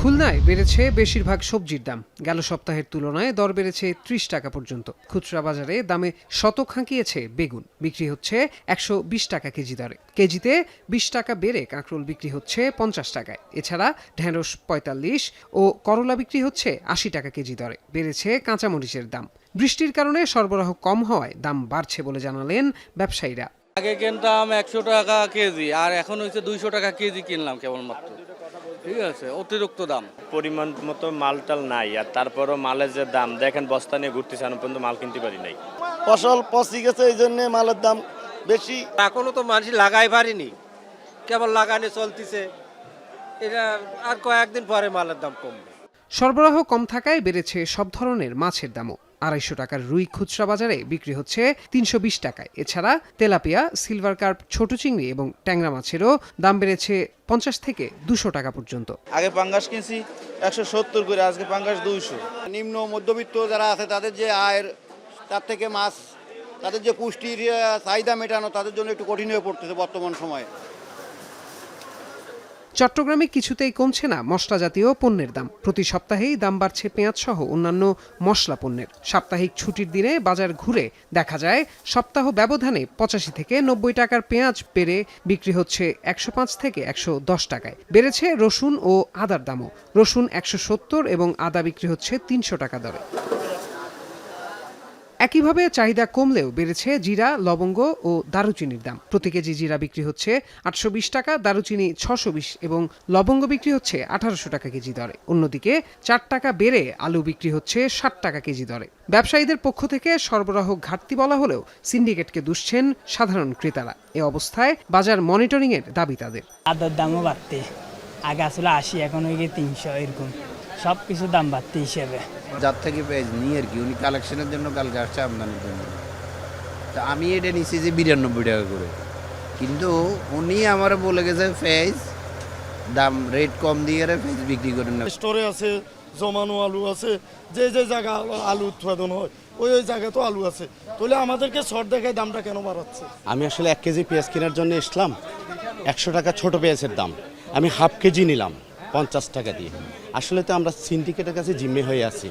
খুলনায় বেড়েছে বেশিরভাগ সবজির দাম। গেল সপ্তাহের তুলনায় দর বেড়েছে ৩০ টাকা পর্যন্ত। খুচরা বাজারে দামে শতক হাঁকিয়েছে বেগুন, বিক্রি হচ্ছে ১২০ টাকা কেজি দরে। কেজিতে ২০ টাকা বেড়ে কাঁকরোল বিক্রি হচ্ছে ৫০ টাকায়। এছাড়া ঢেঁড়স ৪৫ ও করলা বিক্রি হচ্ছে ৮০ টাকা কেজি দরে। বেড়েছে কাঁচামরিচের দাম। বৃষ্টির কারণে সরবরাহ কম হওয়ায় দাম বাড়ছে বলে জানালেন ব্যবসায়ীরা। আগে কিনতাম ১০০ টাকা কেজি, আর এখন হচ্ছে ২০০ টাকা কেজি কিনলাম কেবলমাত্র। ঠিক আছে, অতিরিক্ত দাম। পরিমাণ মতো মালটাল নাই, আর তারপরও মালের যে দাম দেখেন, বস্তা নিয়ে ঘুরতেছে, এখন পর্যন্ত মাল কিনতে পারি নাই। ফসল পচে গেছে, এই জন্য মালের দাম বেশি। এখনো তো মানুষ লাগাই পারিনি, কেবল লাগানো চলতেছে। এটা আর কয়েকদিন পরে মালের দাম কমবে। সরবরাহ কম থাকায় বেড়েছে সব ধরনের মাছের দামও। ২৫০ টাকার রুই খুচরা বাজারে বিক্রি হচ্ছে ৩২০ টাকায়। এছাড়া তেলাপিয়া, সিলভার কার্প, ছোট চিংড়ি এবং ট্যাংরা মাছেরও দাম বেড়েছে ৫০ থেকে ২০০ টাকা পর্যন্ত। আগে পাঙ্গাস কিনছি ১৭০ করে, আজকে পাঙ্গাস ২০০। নিম্ন মধ্যবিত্ত যারা আছে তাদের যে আয়ের, তার থেকে মাছ, তাদের যে পুষ্টির চাহিদা মেটানো, তাদের জন্য একটু কঠিন হয়ে পড়তেছে বর্তমান সময়ে। চট্টগ্রামে কিছুতেই কমছে না মশলা জাতীয় পণ্যের দাম। প্রতি সপ্তাহেই দাম বাড়ছে পেঁয়াজ সহ অন্যান্য মশলা পণ্যের। সাপ্তাহিক ছুটির দিনে বাজার ঘুরে দেখা যায় সপ্তাহ ব্যবধানে ৮৫ থেকে ৯০ টাকার পেঁয়াজ বেড়ে বিক্রি হচ্ছে ১০৫ থেকে ১১০ টাকায়। বেড়েছে রসুন ও আদার দামও। রসুন ১৭০ এবং আদা বিক্রি হচ্ছে ৩০০ টাকা দরে। একইভাবে চাহিদা কমলেও বেড়েছে জিরা, লবঙ্গ ও দারুচিনির দাম। প্রতি কেজি জিরা বিক্রি হচ্ছে ৮২০ টাকা, দারুচিনি ৬২০ এবং লবঙ্গ বিক্রি হচ্ছে ১৮০০ টাকা কেজি দরে। অন্যদিকে ৪ টাকা বেড়ে আলু বিক্রি হচ্ছে ৬০ টাকা কেজি দরে। ব্যবসায়ীদের পক্ষ থেকে সরবরাহ ঘাটতি বলা হলেও সিন্ডিকেটকে দুষছেন সাধারণ ক্রেতারা। এ অবস্থায় বাজার মনিটরিংয়ের দাবি তাদের। আদার দামও বাড়তে, আগে আসলে ৮০, এখন হয়ে গিয়ে ৩০০, এরকম সব কিছু দাম বাড়তে হিসেবে। যার থেকে পেজ নিয়ে আর কি, উনি কালেকশনের জন্য কালকে আসছে আমদানির জন্য। তা আমি এটা নিচ্ছি যে ৯২ টাকা করে, কিন্তু উনি আমার বলে গেছে পেজ দাম রেট কম দিয়ে পেজ বিক্রি করেন না। স্টোরে আছে, জমানো আলু আছে, যে যে জায়গা আলু উৎপাদন হয় ওই জায়গা তো আলু আছে, তাহলে আমাদেরকে শর্ট দেখায় দামটা কেন বাড়াচ্ছে? আমি আসলে ১ কেজি পেঁয়াজ কেনার জন্য এসলাম, ১০০ টাকা ছোট পেঁয়াজের দাম, আমি হাফ কেজি নিলাম ৫০ টাকা দিয়ে। আসলে তো আমরা সিন্ডিকেটের কাছে জিম্মে হয়ে আছি।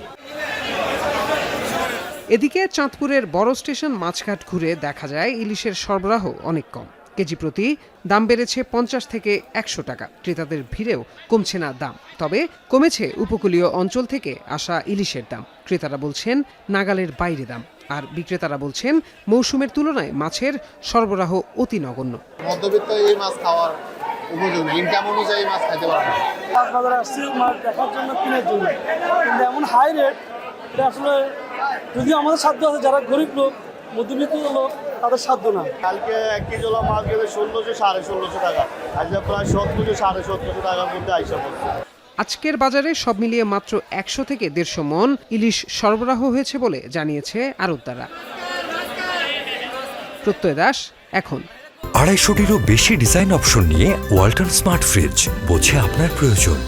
এদিকে চাঁদপুরের বড় স্টেশন মাছঘাট ঘুরে দেখা যায় ইলিশের সরবরাহ অনেক কম। কেজি প্রতি দাম বেড়েছে ৫০ থেকে ১০০ টাকা। ক্রেতাদের ভিড়েও কমছে না দাম, তবে কমেছে উপকূলীয় অঞ্চল থেকে আসা ইলিশের দাম। ক্রেতারা বলছেন নাগালের বাইরে দাম, আর বিক্রেতারা বলছেন মৌসুমের তুলনায় মাছের সরবরাহ অতি নগণ্য। মধ্যবিত্ত এই মাছ খাওয়ার উপযোগী, ইনকাম অনুযায়ী মাছ খাইতে পারবে। বাজারে আসছি মাছ দেখার জন্য, কেনার জন্য, কিন্তু এমন হাই রেট, এটা আসলে যদি আমাদের সাধ্য আছে, যারা গরিব লোক, মধ্যবিত্ত লোক, তাদের সাধ্য না। কালকে ১ কেজি মাছ গেলে ১৬০০, ১৬৫০ টাকা, আজকে প্রায় ৭০০, ৭৭০ টাকার মধ্যে আইসা পড়ছে। আজকের বাজারে সব মিলিয়ে মাত্র ১০০ থেকে ১৫০ মন ইলিশ সরবরাহ হয়েছে বলে জানিয়েছে আড়তদাররা। প্রত্যয় দাস, এখন। ২৫০টিরও বেশি ডিজাইন অপশন নিয়ে ওয়ালটন স্মার্ট ফ্রিজ, বোঝে আপনার প্রয়োজন।